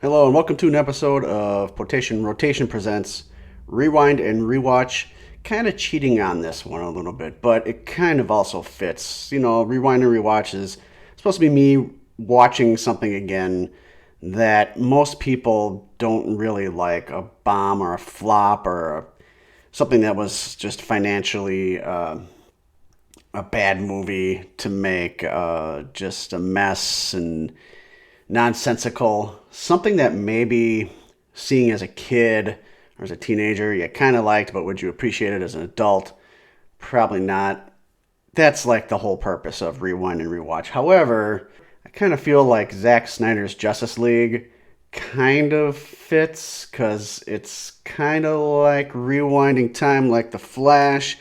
Hello and welcome to an episode of Potation Rotation Presents Rewind and Rewatch. Kind of cheating on this one a little bit, but it kind of also fits. Rewind and Rewatch is supposed to be me watching something again that most people don't really like, a bomb or a flop or something that was just financially a bad movie to make, just a mess and nonsensical, something that maybe seeing as a kid or as a teenager you kind of liked, but would you appreciate it as an adult? Probably not. That's like the whole purpose of Rewind and Rewatch. However, I kind of feel like Zack Snyder's Justice League kind of fits because it's kind of like rewinding time, like The Flash,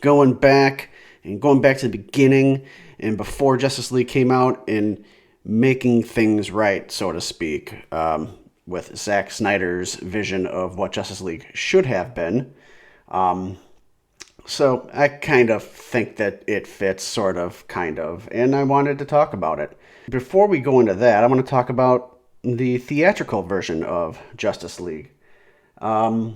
going back and going back to the beginning and before Justice League came out and making things right, so to speak, with Zack Snyder's vision of what Justice League should have been. So I kind of think that it fits, sort of, kind of, and I wanted to talk about it. Before we go into that, I want to talk about the theatrical version of Justice League. I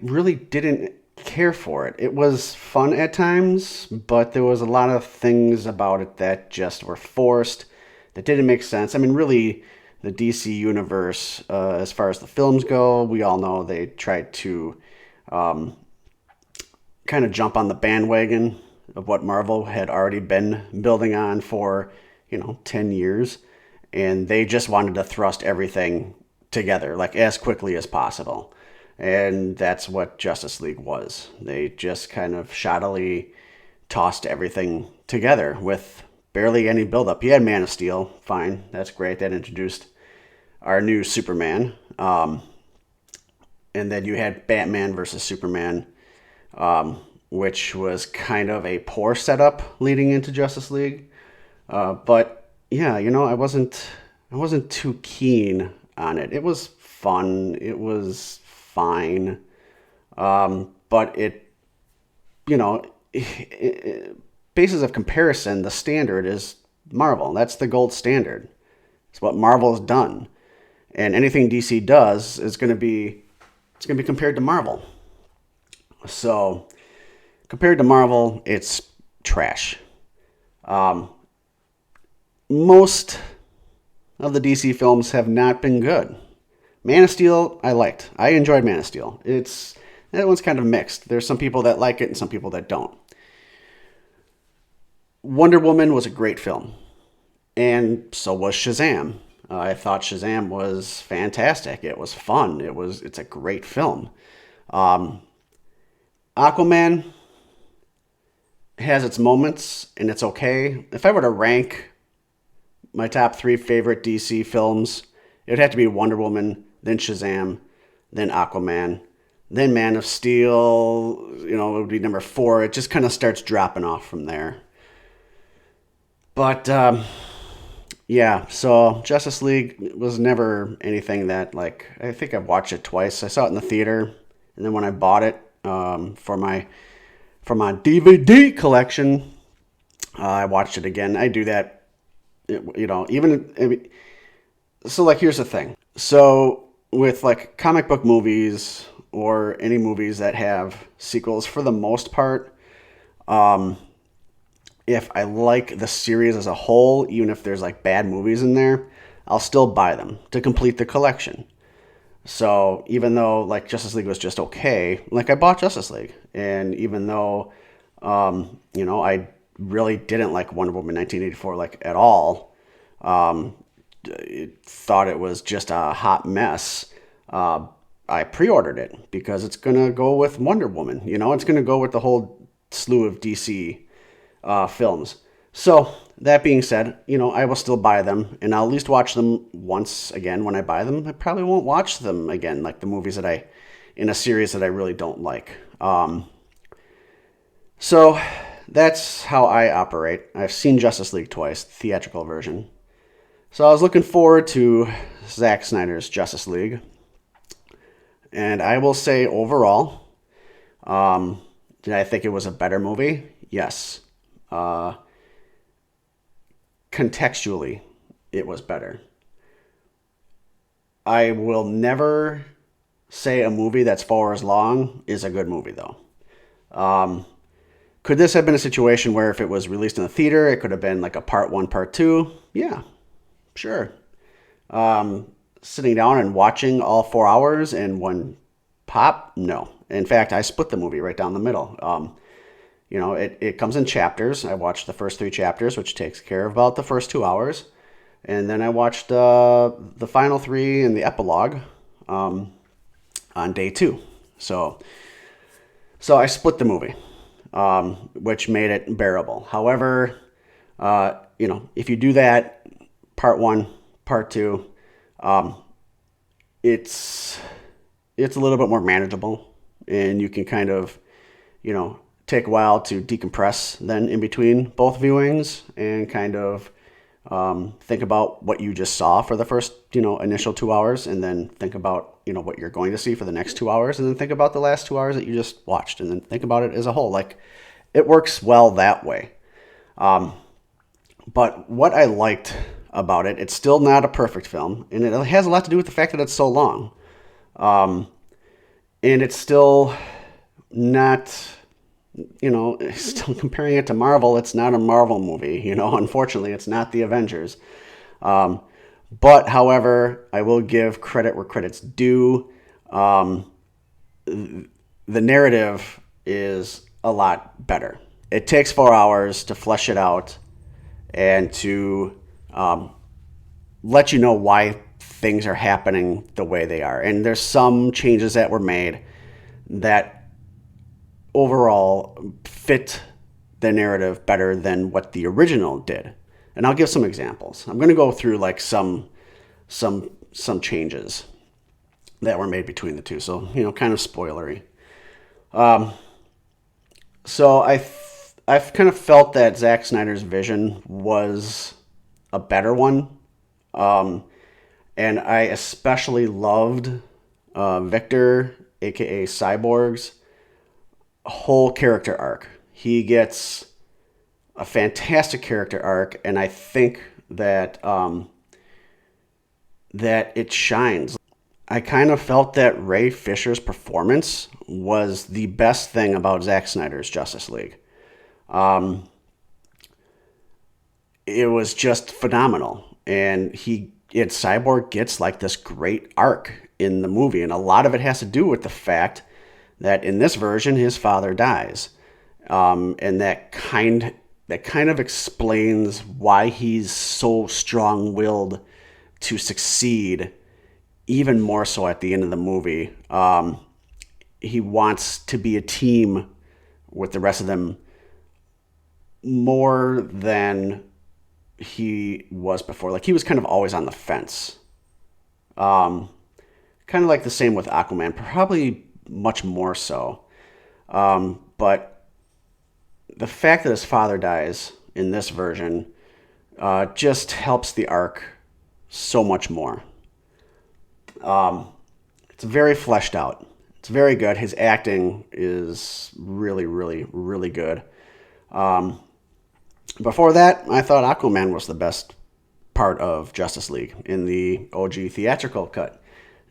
really didn't care for it. It was fun at times, but there was a lot of things about it that just were forced, that didn't make sense. I mean, really, the DC universe, as far as the films go, we all know they tried to kind of jump on the bandwagon of what Marvel had already been building on for, 10 years. And they just wanted to thrust everything together, like as quickly as possible. And that's what Justice League was. They just kind of shoddily tossed everything together with barely any buildup. You had Man of Steel, fine, that's great. That introduced our new Superman. And then you had Batman versus Superman, which was kind of a poor setup leading into Justice League. But yeah, I wasn't too keen on it. It was fun. It was fine. But basis of comparison, the standard is Marvel. That's the gold standard. It's what Marvel's done. And anything DC does is it's going to be compared to Marvel. So, compared to Marvel, it's trash. Most of the DC films have not been good. Man of Steel, I liked. I enjoyed Man of Steel. That one's kind of mixed. There's some people that like it and some people that don't. Wonder Woman was a great film, and so was Shazam. I thought Shazam was fantastic. It was fun. It's a great film. Aquaman has its moments, and it's okay. If I were to rank my top three favorite DC films, it would have to be Wonder Woman, then Shazam, then Aquaman, then Man of Steel. It would be number four. It just kind of starts dropping off from there. But yeah, so Justice League was never anything that, like, I think I've watched it twice. I saw it in the theater, and then when I bought it for my DVD collection, I watched it again. I do that, so, like, here's the thing. So with, like, comic book movies or any movies that have sequels, for the most part, if I like the series as a whole, even if there's like bad movies in there, I'll still buy them to complete the collection. So even though like Justice League was just okay, like I bought Justice League, and even though I really didn't like Wonder Woman 1984 like at all, thought it was just a hot mess. I pre-ordered it because it's gonna go with Wonder Woman. It's gonna go with the whole slew of DC films. So that being said, I will still buy them, and I'll at least watch them once again when I buy them. I probably won't watch them again, like the movies in a series that I really don't like. So that's how I operate. I've seen Justice League twice, the theatrical version. So I was looking forward to Zack Snyder's Justice League, and I will say overall, did I think it was a better movie? Yes. Contextually, it was better. I will never say a movie that's 4 hours long is a good movie, though. Um, could this have been a situation where if it was released in the theater, it could have been like a part one, part two? Yeah, sure. Sitting down and watching all 4 hours in one pop? No. In fact, I split the movie right down the middle. It comes in chapters. I watched the first 3 chapters, which takes care of about the first 2 hours. And then I watched the final 3 and the epilogue on day 2. So I split the movie, which made it bearable. However, if you do that, part 1, part 2, it's a little bit more manageable, and you can kind of, take a while to decompress then in between both viewings and kind of think about what you just saw for the first, initial 2 hours, and then think about, what you're going to see for the next 2 hours, and then think about the last 2 hours that you just watched, and then think about it as a whole. Like, it works well that way. But what I liked about it, it's still not a perfect film, and it has a lot to do with the fact that it's so long. And it's still not, still comparing it to Marvel, it's not a Marvel movie. Unfortunately, it's not the Avengers. But, however, I will give credit where credit's due. The narrative is a lot better. It takes 4 hours to flesh it out and to let you know why things are happening the way they are. And there's some changes that were made that overall fit the narrative better than what the original did. And I'll give some examples. I'm going to go through like some changes that were made between the two. So, kind of spoilery. So I've kind of felt that Zack Snyder's vision was a better one. And I especially loved Victor, aka Cyborg's whole character arc. He gets a fantastic character arc, and I think that that it shines. I kind of felt that Ray Fisher's performance was the best thing about Zack Snyder's Justice League. It was just phenomenal, and Cyborg gets like this great arc in the movie, and a lot of it has to do with the fact that in this version his father dies, and that kind of explains why he's so strong-willed to succeed, even more so at the end of the movie. He wants to be a team with the rest of them more than he was before. Like, he was kind of always on the fence. Kind of like the same with Aquaman, probably much more so. But the fact that his father dies in this version just helps the arc so much more. It's very fleshed out. It's very good. His acting is really, really, really good. Before that, I thought Aquaman was the best part of Justice League in the OG theatrical cut.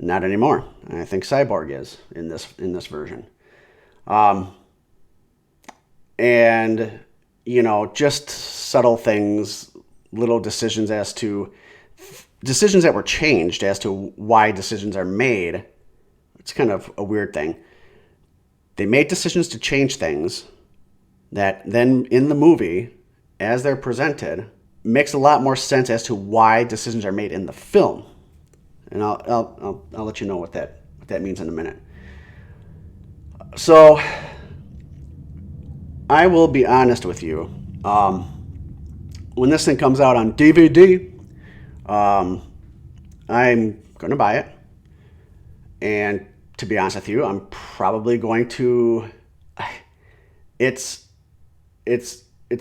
Not anymore. I think Cyborg is in this version. And, just subtle things, little decisions that were changed as to why decisions are made. It's kind of a weird thing. They made decisions to change things that then in the movie, as they're presented, makes a lot more sense as to why decisions are made in the film. And I'll let you know what that means in a minute. So I will be honest with you. When this thing comes out on DVD, I'm going to buy it. And to be honest with you, I'm probably going to... It's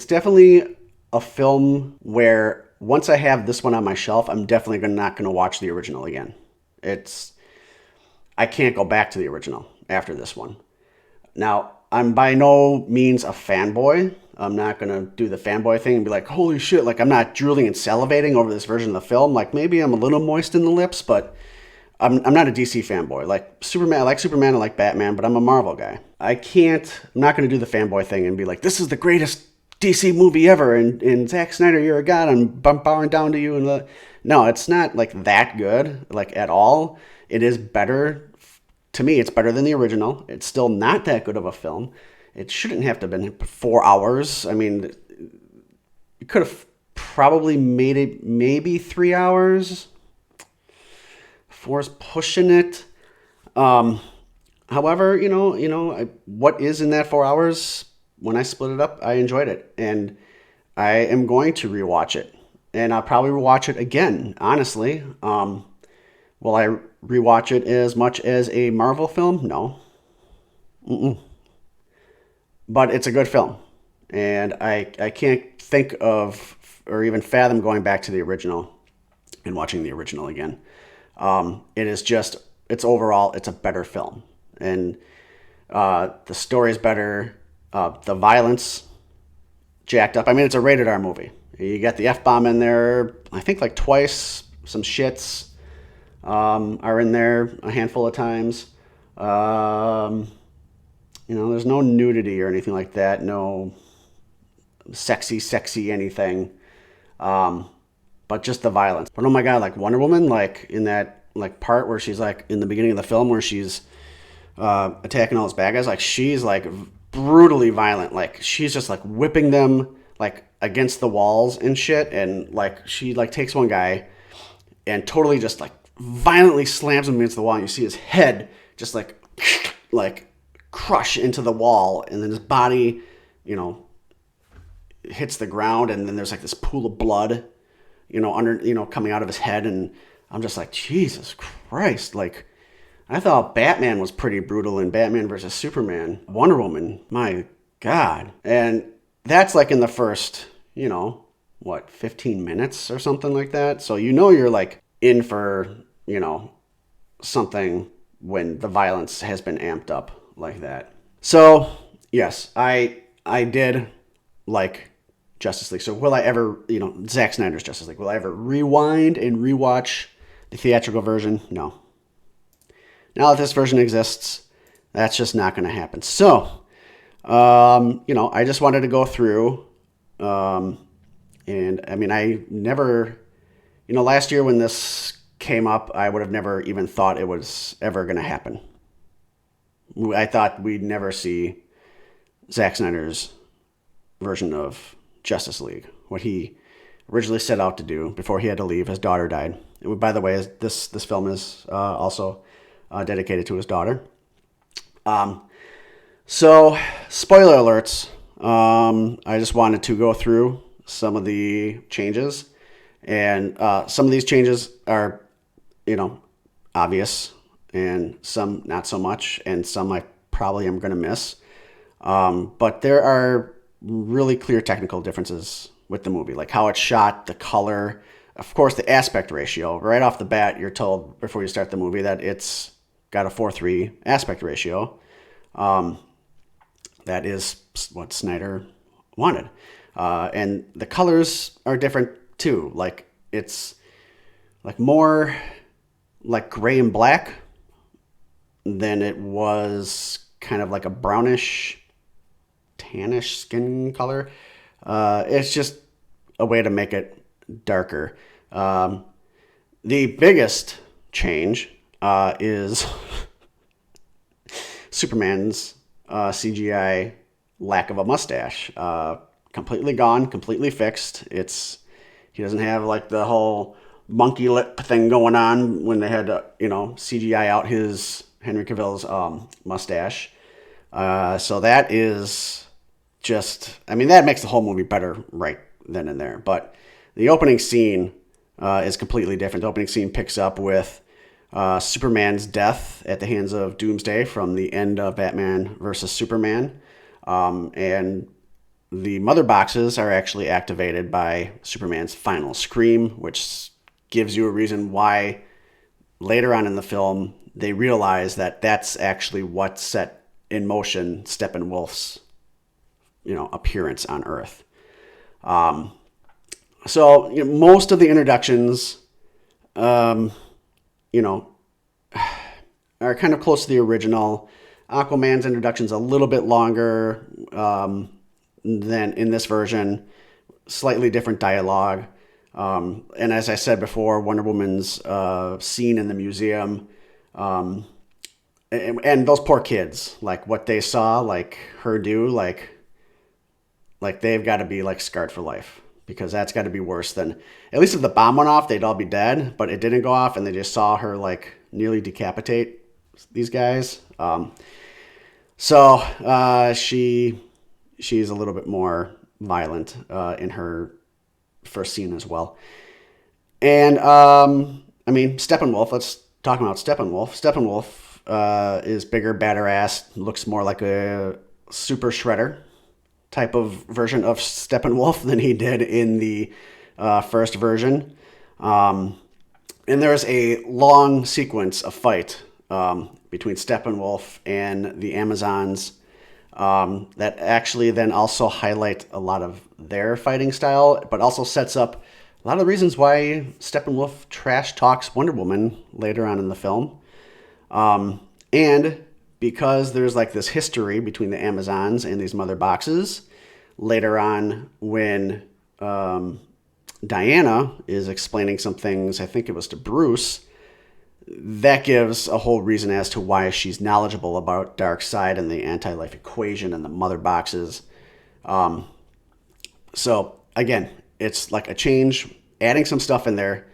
definitely a film where once I have this one on my shelf, I'm definitely not going to watch the original again. I can't go back to the original after this one. Now, I'm by no means a fanboy. I'm not going to do the fanboy thing and be like, holy shit, like I'm not drooling and salivating over this version of the film. Like maybe I'm a little moist in the lips, but I'm not a DC fanboy. Like Superman, I like Superman, I like Batman, but I'm a Marvel guy. I'm not going to do the fanboy thing and be like, this is the greatest DC movie ever, and Zack Snyder, you're a god, I'm bowing down to you. No, it's not like that good, like at all. It is better, to me, it's better than the original. It's still not that good of a film. It shouldn't have to have been 4 hours. I mean, you could have probably made it maybe 3 hours. Four's pushing it. Um, However, what is in that 4 hours? When I split it up, I enjoyed it, and I am going to rewatch it, and I'll probably rewatch it again. Honestly, will I rewatch it as much as a Marvel film? No, but it's a good film, and I can't think of or even fathom going back to the original and watching the original again. It is just it's overall it's a better film, and the story is better. The violence jacked up. I mean, it's a rated R movie. You got the F bomb in there. I think like twice. Some shits are in there a handful of times. Um, there's no nudity or anything like that. No sexy anything. Um, but just the violence. But oh my god, like Wonder Woman, like in that like part where she's like in the beginning of the film where she's attacking all those bad guys, like she's like brutally violent. Like she's just like whipping them like against the walls and shit, and like she like takes one guy and totally just like violently slams him against the wall, and you see his head just like crush into the wall, and then his body, you know, hits the ground, and then there's like this pool of blood, coming out of his head, and I'm just like, Jesus Christ, like I thought Batman was pretty brutal in Batman versus Superman. Wonder Woman, my God. And that's like in the first, 15 minutes or something like that. So you're like in for, something when the violence has been amped up like that. So, yes, I did like Justice League. So will I ever, Zack Snyder's Justice League, will I ever rewind and rewatch the theatrical version? No. Now that this version exists, that's just not going to happen. So, I just wanted to go through, and I mean, I never, last year when this came up, I would have never even thought it was ever going to happen. I thought we'd never see Zack Snyder's version of Justice League, what he originally set out to do before he had to leave. His daughter died. And by the way, this film is also dedicated to his daughter. So, spoiler alerts. I just wanted to go through some of the changes. And some of these changes are, obvious, and some not so much, and some I probably am going to miss. But there are really clear technical differences with the movie, like how it's shot, the color, of course, the aspect ratio. Right off the bat, you're told before you start the movie that it's got a 4:3 aspect ratio. That is what Snyder wanted. And the colors are different too. Like it's like more like gray and black than it was kind of like a brownish, tannish skin color. It's just a way to make it darker. The biggest change is Superman's CGI lack of a mustache. Completely gone, completely fixed. He doesn't have like the whole monkey lip thing going on when they had to, CGI out his Henry Cavill's mustache. So that is just, I mean, that makes the whole movie better right then and there. But the opening scene is completely different. The opening scene picks up with Superman's death at the hands of Doomsday from the end of Batman versus Superman. And the mother boxes are actually activated by Superman's final scream, which gives you a reason why later on in the film they realize that that's actually what set in motion Steppenwolf's, appearance on Earth. So most of the introductions, are kind of close to the original. Aquaman's introduction's a little bit longer than in this version. Slightly different dialogue. And as I said before, Wonder Woman's scene in the museum, and those poor kids, like what they saw, like her do, like they've got to be like scarred for life because that's got to be worse than, at least if the bomb went off, they'd all be dead, but it didn't go off and they just saw her like nearly decapitate these guys. She's a little bit more violent in her first scene as well. And I mean, Steppenwolf. Let's talk about Steppenwolf. Steppenwolf is bigger, badder ass. Looks more like a super shredder type of version of Steppenwolf than he did in the first version. And there's a long sequence of fight between Steppenwolf and the Amazons that actually then also highlight a lot of their fighting style, but also sets up a lot of the reasons why Steppenwolf trash talks Wonder Woman later on in the film. And because there's like this history between the Amazons and these mother boxes, later on when Diana is explaining some things, I think it was to Bruce, that gives a whole reason as to why she's knowledgeable about Darkseid and the anti-life equation and the mother boxes. So again, it's like a change, adding some stuff in there.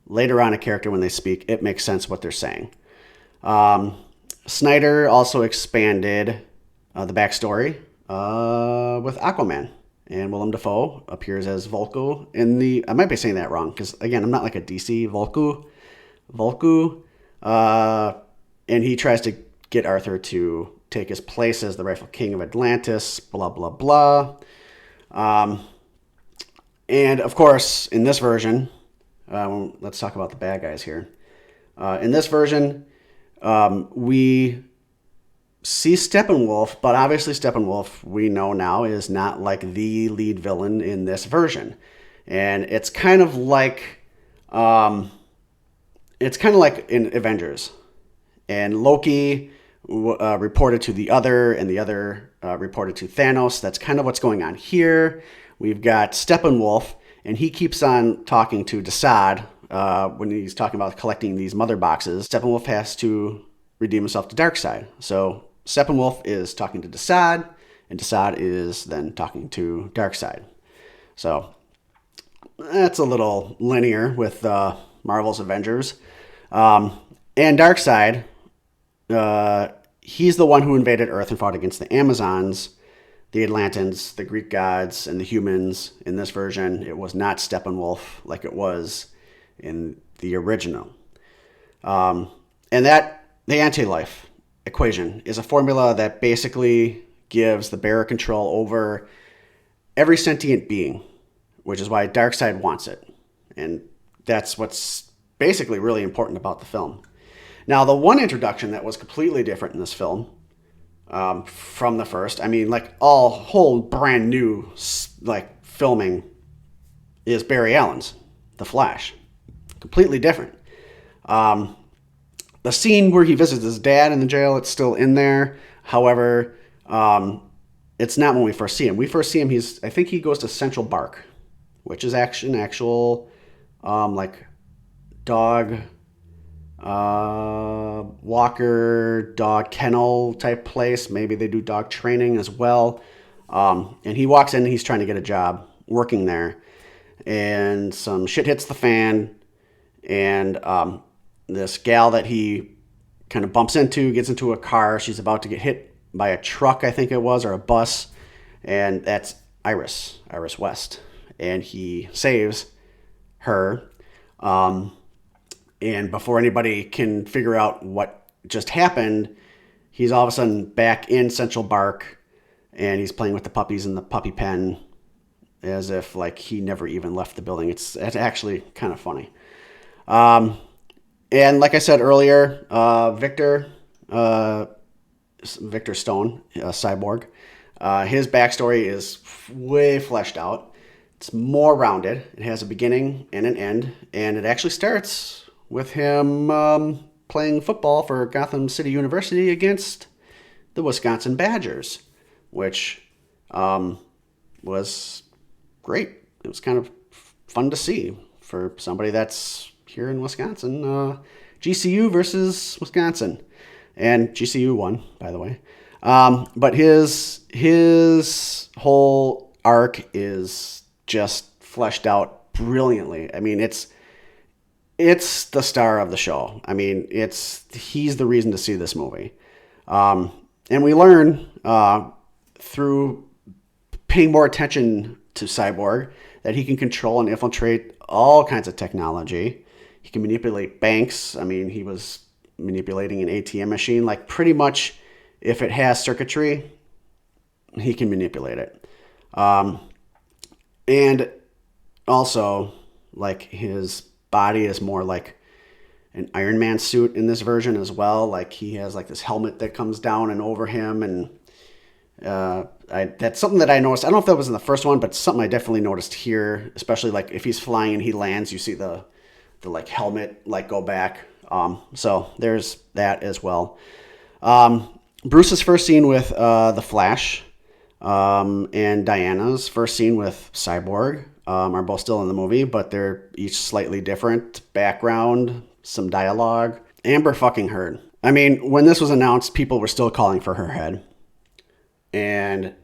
Later on, a character, when they speak, it makes sense what they're saying. Snyder also expanded the backstory with Aquaman. And Willem Dafoe appears as Volko in the... I might be saying that wrong, because, again, I'm not like a DC Volku. And he tries to get Arthur to take his place as the rightful king of Atlantis, blah, blah, blah. And, of course, in this version... let's talk about the bad guys here. In this version, we see Steppenwolf, but obviously Steppenwolf, we know now, is not like the lead villain in this version. And it's kind of like in Avengers. And Loki reported to the other, and the other reported to Thanos. That's kind of what's going on here. We've got Steppenwolf, and he keeps on talking to Desaad when he's talking about collecting these mother boxes. Steppenwolf has to redeem himself to Darkseid. So Steppenwolf is talking to Desaad, and Desaad is then talking to Darkseid. So that's a little linear with Marvel's Avengers. And Darkseid, he's the one who invaded Earth and fought against the Amazons, the Atlantans, the Greek gods, and the humans. In this version, it was not Steppenwolf like it was in the original. And that, the anti-life equation, is a formula that basically gives the bearer control over every sentient being, which is why Darkseid wants it. And that's what's basically really important about the film. Now, the one introduction that was completely different in this film from the first, I mean, like whole brand new like filming, is Barry Allen's The Flash. Completely different. The scene where he visits his dad in the jail, it's still in there. However, it's not when we first see him. We first see him, I think he goes to Central Park, which is actually an actual like dog walker, dog kennel type place. Maybe they do dog training as well. And he walks in and he's trying to get a job working there. And some shit hits the fan. And this gal that he kind of bumps into gets into a car. She's about to get hit by a truck, I think it was, or a bus. And that's Iris West. And he saves her. And before anybody can figure out what just happened, he's all of a sudden back in Central Park, and he's playing with the puppies in the puppy pen as if like he never even left the building. It's actually kind of funny. And like I said earlier, Victor Stone, Cyborg, his backstory is way fleshed out. It's more rounded. It has a beginning and an end, and it actually starts with him playing football for Gotham City University against the Wisconsin Badgers, which was great. It was kind of fun to see for somebody that's here in Wisconsin. GCU versus Wisconsin, and GCU won, by the way. But his whole arc is just fleshed out brilliantly. I mean, it's the star of the show. I mean, he's the reason to see this movie. And we learn through paying more attention to Cyborg that he can control and infiltrate all kinds of technology. He can manipulate banks. I mean, he was manipulating an ATM machine. Like, pretty much, if it has circuitry, he can manipulate it. And also, like, his body is more like an Iron Man suit in this version as well. Like, he has like this helmet that comes down and over him, and that's something that I noticed. I don't know if that was in the first one, but something I definitely noticed here, especially like if he's flying and he lands, you see the like helmet like go back. So there's that as well. Bruce's first scene with the Flash and Diana's first scene with Cyborg are both still in the movie, but they're each slightly different. Background, some dialogue. Amber fucking Heard. I mean, when this was announced, people were still calling for her head. And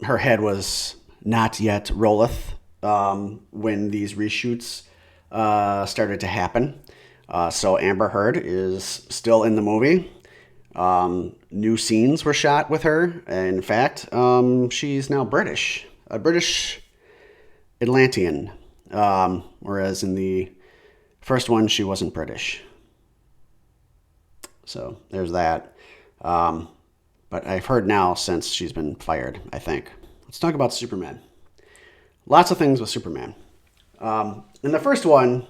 her head was not yet rolleth when these reshoots started to happen. So Amber Heard is still in the movie. New scenes were shot with her. In fact, she's now British. A British Atlantean. Whereas in the first one, she wasn't British. So there's that. But I've heard now since she's been fired, I think. Let's talk about Superman. Lots of things with Superman. In the first one,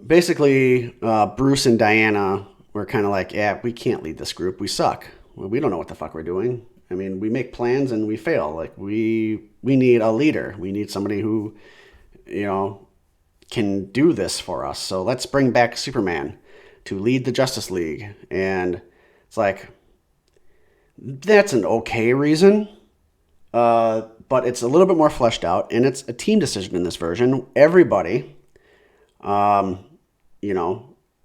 basically, Bruce and Diana were kind of like, yeah, we can't lead this group. We suck. Well, we don't know what the fuck we're doing. I mean, we make plans and we fail. Like, we need a leader. We need somebody who, can do this for us. So let's bring back Superman to lead the Justice League. And it's like, that's an okay reason, but it's a little bit more fleshed out, and it's a team decision in this version. Everybody,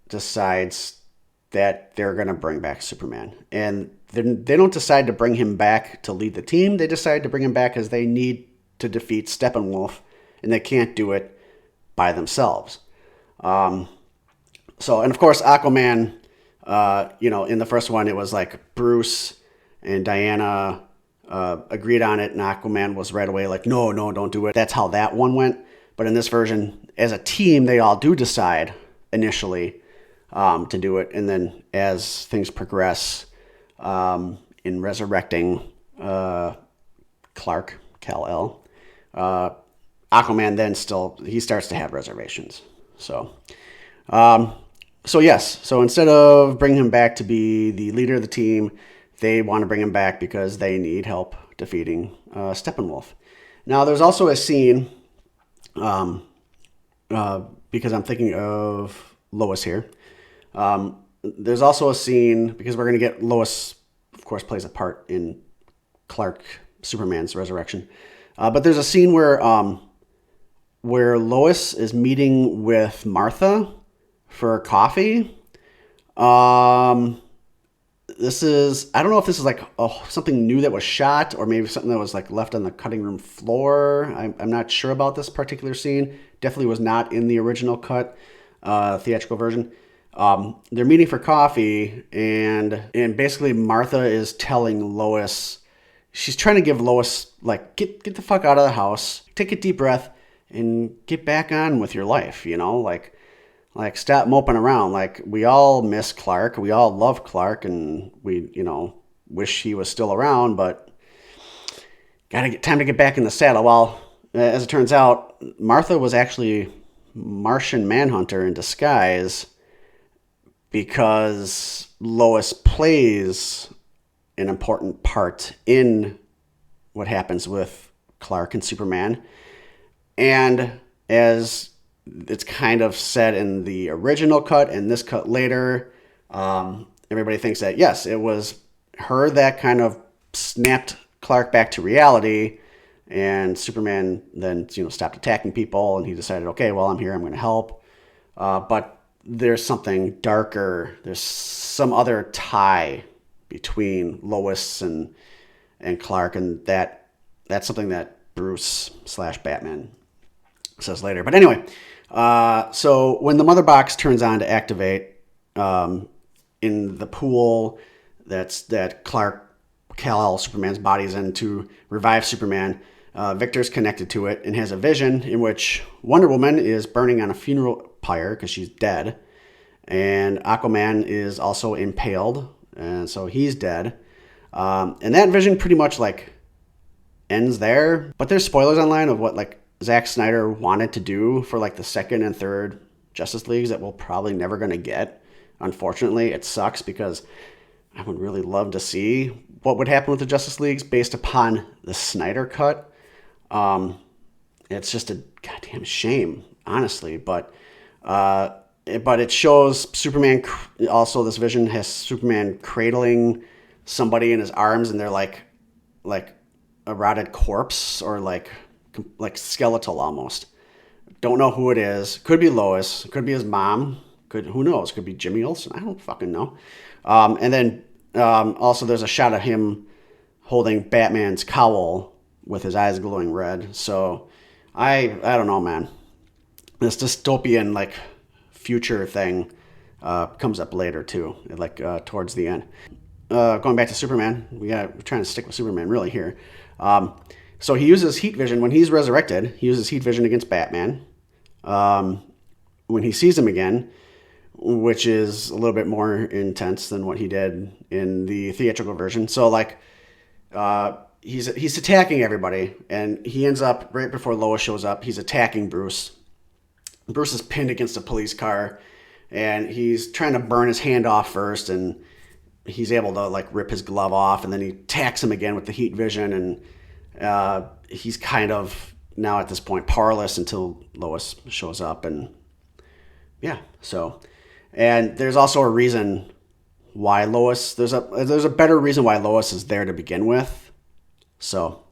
decides that they're going to bring back Superman. And they don't decide to bring him back to lead the team. They decide to bring him back because they need to defeat Steppenwolf, and they can't do it by themselves. And of course, Aquaman, in the first one, it was like Bruce and Diana agreed on it, and Aquaman was right away like, no, don't do it. That's how that one went. But in this version, as a team, they all do decide initially to do it. And then as things progress in resurrecting Clark, Kal-El, Aquaman then he starts to have reservations. So yes. So instead of bringing him back to be the leader of the team, they want to bring him back because they need help defeating Steppenwolf. Now, there's also a scene, because I'm thinking of Lois here. There's also a scene, because we're going to get Lois, of course, plays a part in Superman's resurrection. But there's a scene where Lois is meeting with Martha for coffee. I don't know if this is like something new that was shot, or maybe something that was like left on the cutting room floor. I'm not sure about this particular scene. Definitely was not in the original cut, theatrical version. They're meeting for coffee, and basically Martha is telling Lois, she's trying to give Lois, like, get the fuck out of the house, take a deep breath, and get back on with your life, Like, stop moping around. Like, we all miss Clark. We all love Clark, and we, wish he was still around, but time to get back in the saddle. Well, as it turns out, Martha was actually Martian Manhunter in disguise, because Lois plays an important part in what happens with Clark and Superman. And as it's kind of said in the original cut and this cut later. Everybody thinks that, yes, it was her that kind of snapped Clark back to reality, and Superman then, stopped attacking people, and he decided, okay, well, I'm here, I'm going to help. But there's something darker. There's some other tie between Lois and Clark, and that's something that Bruce / Batman says later. But anyway, so when the mother box turns on to activate in the pool that Clark Kal-El, Superman's body, is in to revive Superman, Victor's connected to it and has a vision in which Wonder Woman is burning on a funeral pyre because she's dead, and Aquaman is also impaled, and so he's dead. And that vision pretty much like ends there. But there's spoilers online of what like Zack Snyder wanted to do for like the second and third Justice Leagues that we're probably never going to get. Unfortunately, it sucks because I would really love to see what would happen with the Justice Leagues based upon the Snyder cut. It's just a goddamn shame, honestly. But it shows Superman. Also, this vision has Superman cradling somebody in his arms, and they're like a rotted corpse or like skeletal almost. Don't know who it is. Could be Lois. Could be his mom. Who knows? Could be Jimmy Olsen. I don't fucking know. And then also there's a shot of him holding Batman's cowl with his eyes glowing red. So I don't know, man. This dystopian like future thing comes up later too, like towards the end. Going back to Superman, we're trying to stick with Superman really here. So he uses heat vision when he's resurrected. He uses heat vision against Batman. When he sees him again, which is a little bit more intense than what he did in the theatrical version. So like, he's attacking everybody, and he ends up right before Lois shows up. He's attacking Bruce. Bruce is pinned against a police car, and he's trying to burn his hand off first, and he's able to like rip his glove off, and then he attacks him again with the heat vision, and he's kind of now at this point powerless until Lois shows up, and yeah, so. And there's also a reason why Lois, there's a better reason why Lois is there to begin with. So,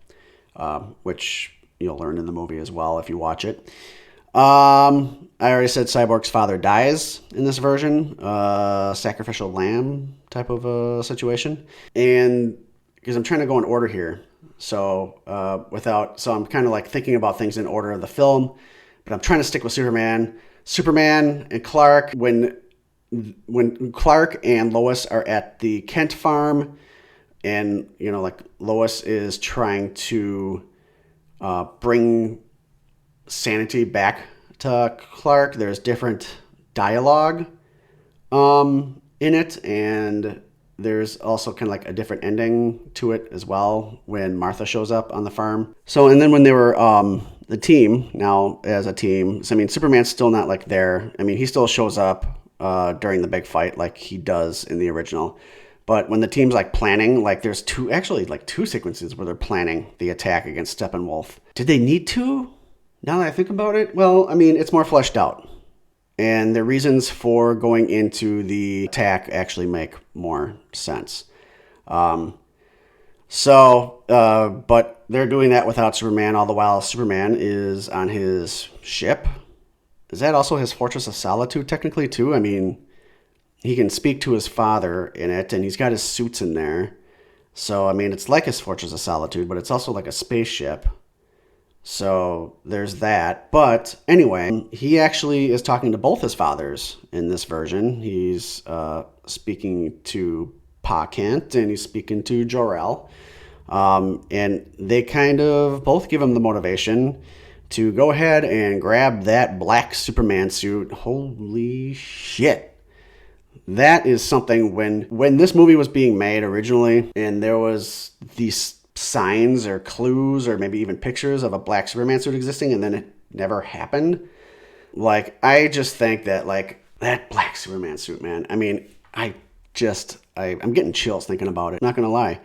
which you'll learn in the movie as well if you watch it. I already said Cyborg's father dies in this version, sacrificial lamb type of a situation. And because I'm trying to go in order here. So, I'm kind of like thinking about things in order of the film, but I'm trying to stick with Superman. Superman and Clark, when Clark and Lois are at the Kent farm, and like Lois is trying to bring sanity back to Clark, there's different dialogue in it, and there's also kind of like a different ending to it as well when Martha shows up on the farm. So, and then when they were the team now as a team, so I mean Superman's still not like there. I mean he still shows up during the big fight like he does in the original. But when the team's like planning, like there's two sequences where they're planning the attack against Steppenwolf. Did they need to? Now that I think about it, well, I mean, it's more fleshed out. And the reasons for going into the attack actually make more sense. But they're doing that without Superman, all the while Superman is on his ship. Is that also his Fortress of Solitude technically too? I mean, he can speak to his father in it, and he's got his suits in there. So, I mean, it's like his Fortress of Solitude, but it's also like a spaceship. So, there's that. But, anyway, he actually is talking to both his fathers in this version. He's speaking to Pa Kent, and he's speaking to Jor-El. And they kind of both give him the motivation to go ahead and grab that black Superman suit. Holy shit. That is something when this movie was being made originally, and there was these signs or clues or maybe even pictures of a black Superman suit existing, and then it never happened. Like, I just think that, like, that black Superman suit, man. I mean, I'm getting chills thinking about it. Not going to lie.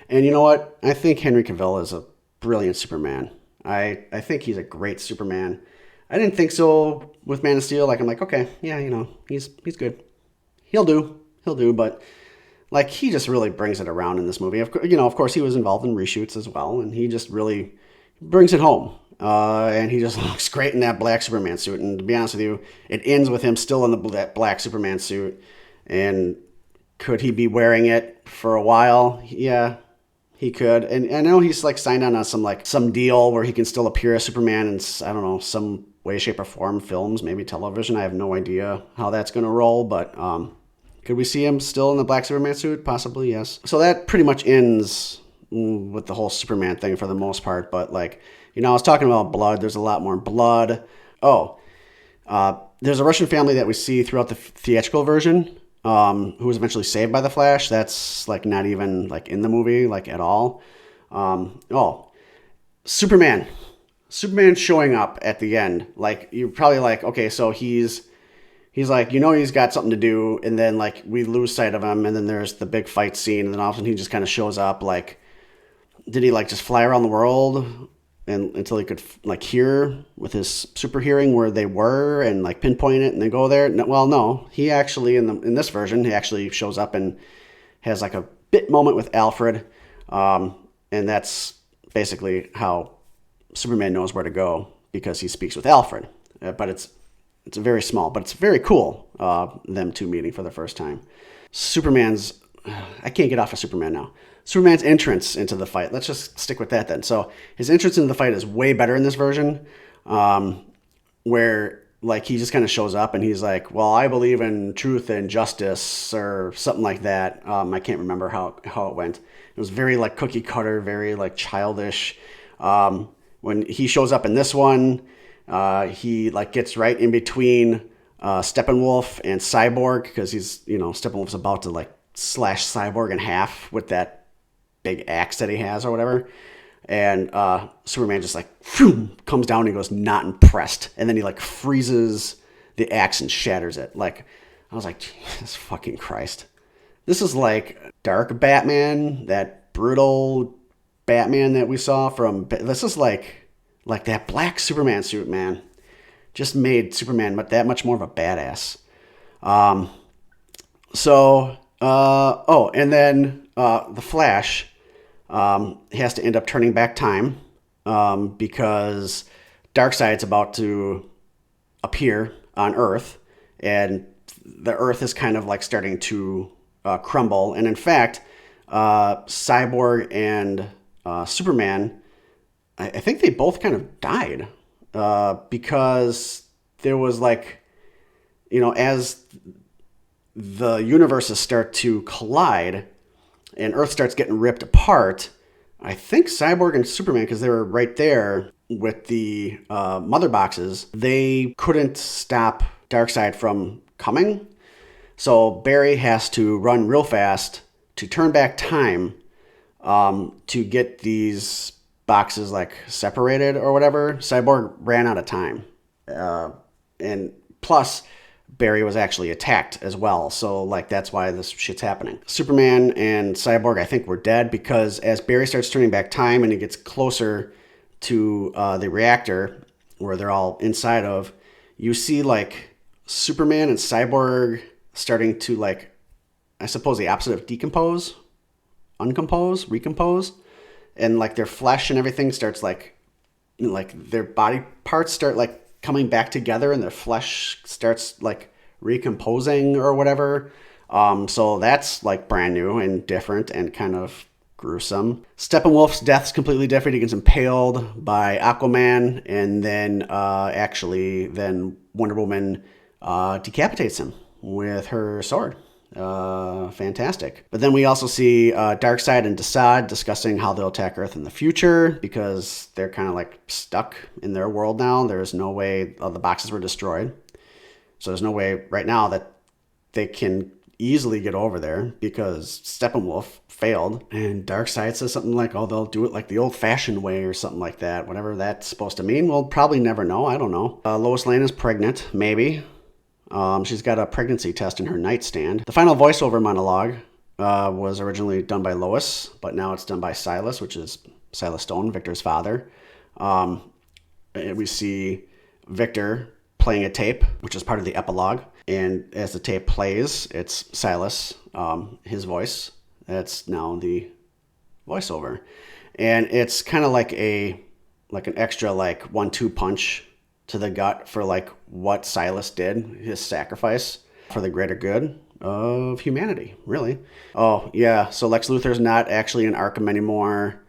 And you know what? I think Henry Cavill is a brilliant Superman. I think he's a great Superman. I didn't think so with Man of Steel. Like I'm like, okay, yeah, he's good. He'll do. But like he just really brings it around in this movie. Of course, he was involved in reshoots as well, and he just really brings it home. And he just looks great in that black Superman suit. And to be honest with you, it ends with him still in that black Superman suit. And could he be wearing it for a while? Yeah, he could. And I know he's like signed on some deal where he can still appear as Superman in, I don't know, some way, shape, or form, films, maybe television. I have no idea how that's going to roll, but could we see him still in the black Superman suit? Possibly, yes. So that pretty much ends with the whole Superman thing for the most part. But like, I was talking about blood. There's a lot more blood. Oh, there's a Russian family that we see throughout the theatrical version, who was eventually saved by the Flash. That's like not even like in the movie, like at all. Superman. Superman showing up at the end. Like you're probably like, okay, so he's like, he's got something to do, and then like we lose sight of him, and then there's the big fight scene, and then all of a sudden he just kind of shows up. Like, did he like just fly around the world and until he could like hear with his super hearing where they were and like pinpoint it and then go there? No, well, no, he actually in this version he actually shows up and has like a bit moment with Alfred, and that's basically how Superman knows where to go because he speaks with Alfred. But it's very small, but it's very cool, them two meeting for the first time. I can't get off of Superman now. Superman's entrance into the fight. Let's just stick with that then. So his entrance into the fight is way better in this version, where like he just kind of shows up and he's like, well, I believe in truth and justice or something like that. I can't remember how it went. It was very like cookie cutter, very like childish. When he shows up in this one, he like gets right in between Steppenwolf and Cyborg because Steppenwolf's about to like slash Cyborg in half with that big axe that he has or whatever. And Superman just like comes down and he goes, not impressed. And then he like freezes the axe and shatters it. Like, I was like, Jesus fucking Christ. This is like dark Batman, that brutal Batman that we saw from, this is like that black Superman suit, man. Just made Superman that much more of a badass. And then the Flash has to end up turning back time because Darkseid's about to appear on Earth, and the Earth is kind of like starting to crumble. And in fact, Cyborg and Superman, I think they both kind of died because there was like, as the universes start to collide and Earth starts getting ripped apart, I think Cyborg and Superman, because they were right there with the mother boxes, they couldn't stop Darkseid from coming. So Barry has to run real fast to turn back time to get these boxes like separated or whatever. Cyborg ran out of time. And plus, Barry was actually attacked as well. So like that's why this shit's happening. Superman and Cyborg, I think, were dead because as Barry starts turning back time and he gets closer to the reactor where they're all inside of, you see like Superman and Cyborg starting to like, I suppose the opposite of decompose, uncompose, recompose. And like their flesh and everything starts like their body parts start like coming back together and their flesh starts like recomposing or whatever. So that's like brand new and different and kind of gruesome. Steppenwolf's death's completely different. He gets impaled by Aquaman, and then then Wonder Woman decapitates him with her sword. Fantastic. But then we also see Darkseid and Desaad discussing how they'll attack Earth in the future because they're kind of like stuck in their world now. There's no way the boxes were destroyed. So there's no way right now that they can easily get over there because Steppenwolf failed. And Darkseid says something like, oh, they'll do it like the old-fashioned way or something like that. Whatever that's supposed to mean. We'll probably never know. I don't know. Lois Lane is pregnant, maybe. She's got a pregnancy test in her nightstand. The final voiceover monologue was originally done by Lois, but now it's done by Silas, which is Silas Stone, Victor's father. We see Victor playing a tape, which is part of the epilogue. And as the tape plays, it's Silas, his voice. That's now the voiceover. And it's kind of like an extra like 1-2 punch to the gut for like what Silas did, his sacrifice for the greater good of humanity, really. Oh yeah, so Lex Luthor's not actually in Arkham anymore.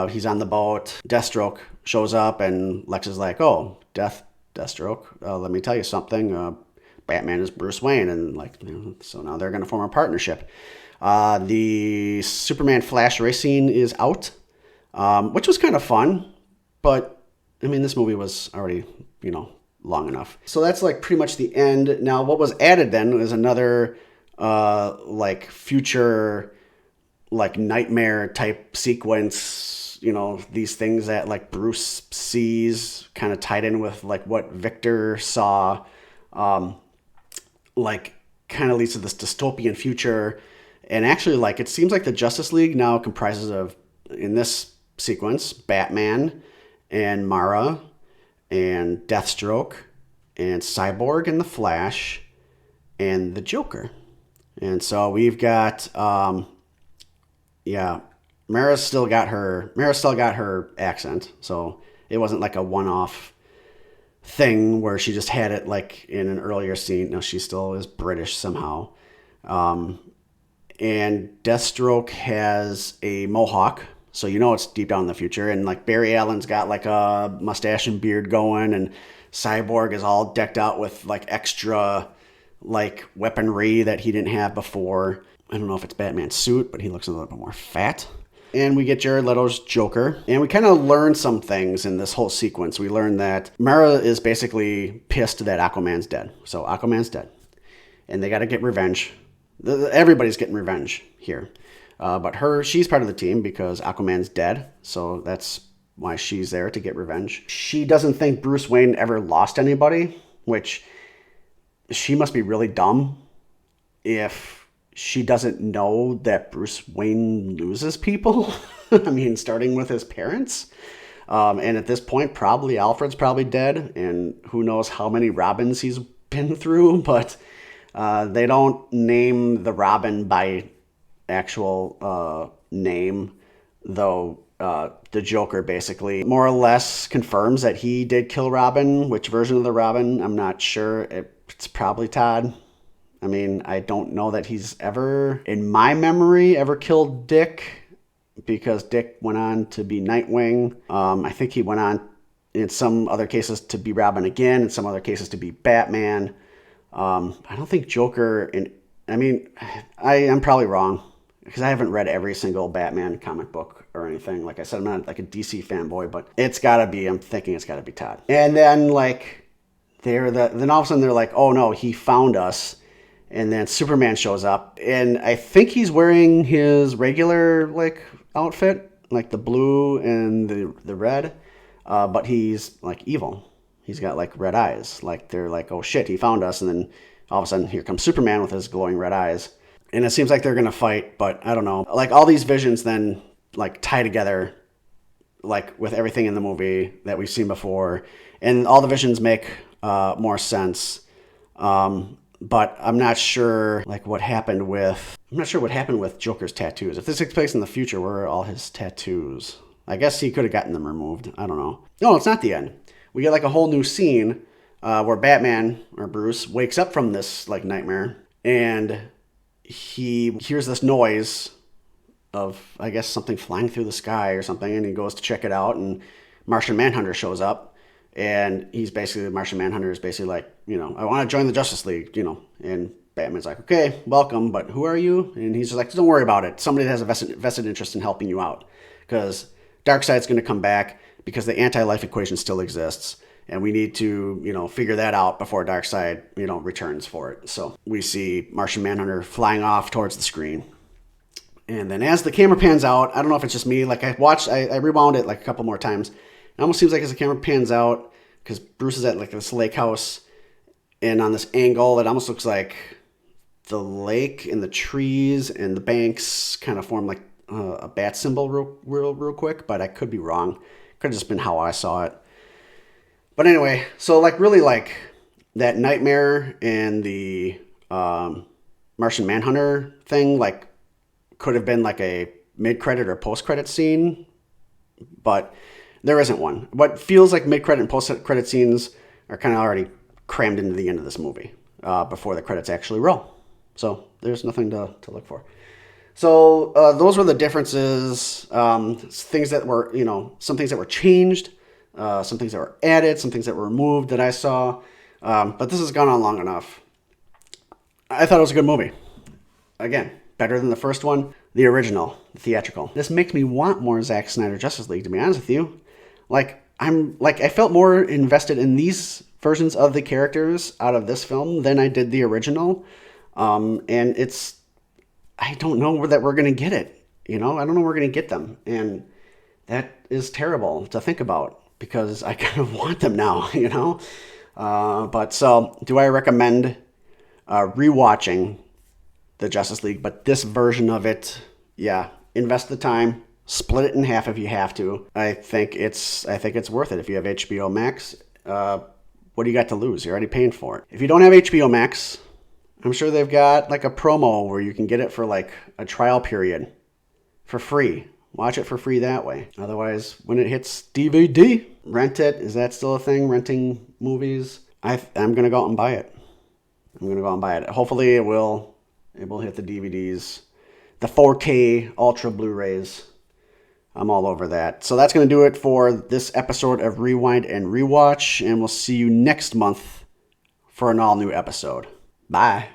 He's on the boat. Deathstroke shows up and Lex is like, oh, Deathstroke, let me tell you something. Batman is Bruce Wayne, and like, so now they're going to form a partnership. The Superman Flash race scene is out, which was kind of fun, but I mean, this movie was already, long enough. So that's like pretty much the end. Now, what was added then was another like future, like nightmare type sequence. These things that like Bruce sees, kind of tied in with like what Victor saw. Like kind of leads to this dystopian future. And actually, like, it seems like the Justice League now comprises of, in this sequence, Batman and Mara and Deathstroke and Cyborg and the Flash and the Joker. And so we've got, Mara's still got her accent. So it wasn't like a one-off thing where she just had it like in an earlier scene. No, she still is British somehow. And Deathstroke has a mohawk, so it's deep down in the future. And like Barry Allen's got like a mustache and beard going, and Cyborg is all decked out with like extra like weaponry that he didn't have before. I don't know if it's Batman's suit, but he looks a little bit more fat. And we get Jared Leto's Joker. And we kind of learn some things in this whole sequence. We learn that Mara is basically pissed that Aquaman's dead. So Aquaman's dead. And they got to get revenge. Everybody's getting revenge here. But she's part of the team because Aquaman's dead. So that's why she's there, to get revenge. She doesn't think Bruce Wayne ever lost anybody, which she must be really dumb if she doesn't know that Bruce Wayne loses people. I mean, starting with his parents. And at this point, probably Alfred's probably dead. And who knows how many Robins he's been through. But they don't name the Robin by actual name. Though the Joker basically more or less confirms that he did kill Robin. Which version of the Robin? I'm not sure. It's probably Todd. I mean, I don't know that he's ever, in my memory, ever killed Dick, because Dick went on to be Nightwing. I think he went on, in some other cases, to be Robin again, in some other cases to be Batman. I don't think Joker, I'm probably wrong, because I haven't read every single Batman comic book or anything. Like I said, I'm not like a DC fanboy, but I'm thinking it's gotta be Todd. And then like, then all of a sudden they're like, oh no, he found us. And then Superman shows up, and I think he's wearing his regular like outfit, like the blue and the red, but he's like evil. He's got like red eyes. Like they're like, oh shit, he found us. And then all of a sudden here comes Superman with his glowing red eyes, and it seems like they're gonna fight. But I don't know. Like all these visions then like tie together, like with everything in the movie that we've seen before, and all the visions make more sense. But I'm not sure what happened with Joker's tattoos. If this takes place in the future, where are all his tattoos? I guess he could have gotten them removed. I don't know. No, it's not the end. We get like a whole new scene where Batman, or Bruce, wakes up from this like nightmare, and he hears this noise of, I guess, something flying through the sky or something, and he goes to check it out, and Martian Manhunter shows up. And the Martian Manhunter is basically like, I want to join the Justice League, and Batman's like, okay, welcome, but who are you? And he's just like, don't worry about it. Somebody that has a vested interest in helping you out, because Darkseid's going to come back, because the anti-life equation still exists, and we need to, figure that out before Darkseid, returns for it. So we see Martian Manhunter flying off towards the screen. And then as the camera pans out, I don't know if it's just me, like I rewound it like a couple more times. It almost seems like as the camera pans out, because Bruce is at like this lake house, and on this angle, it almost looks like the lake and the trees and the banks kind of form like a bat symbol real quick, but I could be wrong. Could have just been how I saw it. But anyway, so like really like that nightmare and the Martian Manhunter thing like could have been like a mid-credit or post-credit scene, but there isn't one. What feels like mid-credit and post-credit scenes are kind of already crammed into the end of this movie before the credits actually roll. So there's nothing to look for. So those were the differences. Things that were, some things that were changed, some things that were added, some things that were removed that I saw. But this has gone on long enough. I thought it was a good movie. Again, better than the first one, the original, the theatrical. This makes me want more Zack Snyder Justice League, to be honest with you. I felt more invested in these versions of the characters out of this film than I did the original. And I don't know that we're going to get it. I don't know we're going to get them. And that is terrible to think about because I kind of want them now, But so, do I recommend rewatching the Justice League? But this version of it, yeah, invest the time, split it in half if you have to. I think it's worth it. If you have HBO Max, what do you got to lose? You're already paying for it. If you don't have HBO Max, I'm sure they've got like a promo where you can get it for like a trial period for free. Watch it for free that way. Otherwise, when it hits DVD, rent it. Is that still a thing? Renting movies? I'm going to go out and buy it. Hopefully it will hit the DVDs, the 4K Ultra Blu-rays. I'm all over that. So that's going to do it for this episode of Rewind and Rewatch. And we'll see you next month for an all-new episode. Bye.